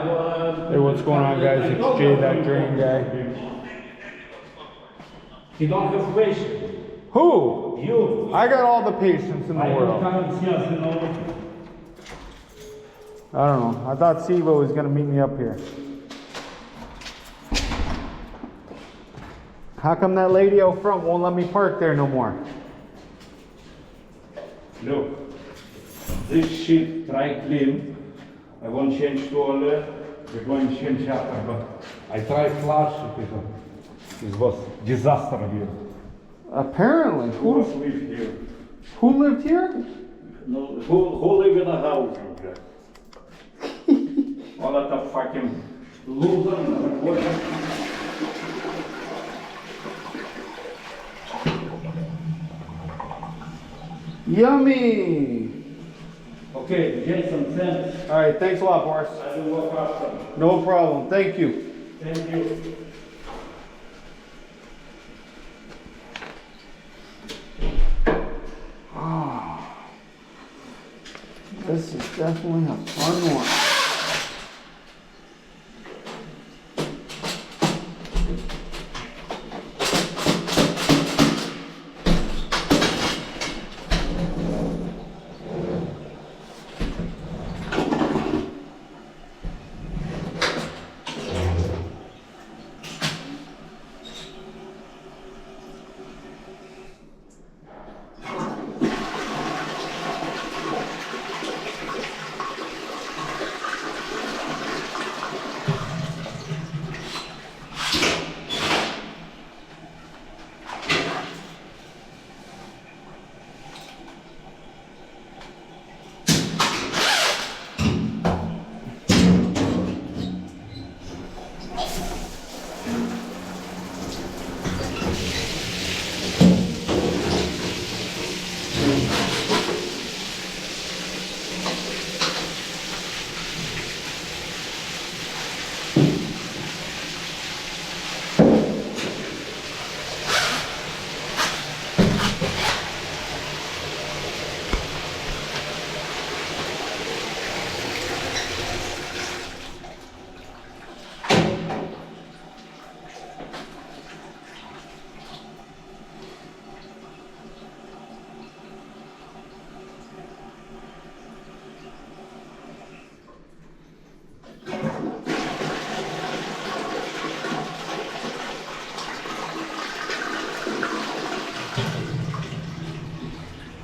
Hey, what's going on, guys? It's Jay, that drain guy. You don't have patience. Who? You. I got all the patience in the world. I don't know. I thought Siva was gonna meet me up here. How come that lady out front won't let me park there no more? Look, this sheet dry clean. I won't change toilet. We're going to change after, but I tried flush because it was disaster here. Apparently. Who live here? Who lived here? No, who live in a house? All that the fucking loser. Yummy! Okay, Jason, thanks. Alright, thanks a lot, Boris. I will walk after. No problem. Thank you. Thank you. Oh, this is definitely a fun one.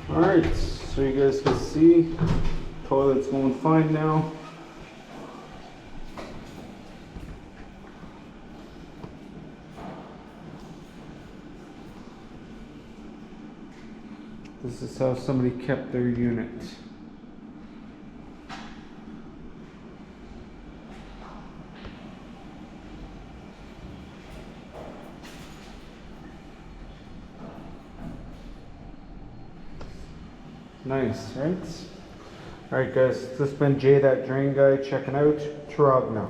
Alright, so you guys can see, toilet's going fine now. This is how somebody kept their unit. Nice, right? Alright guys, this has been Jay, that drain guy, checking out. Turog now.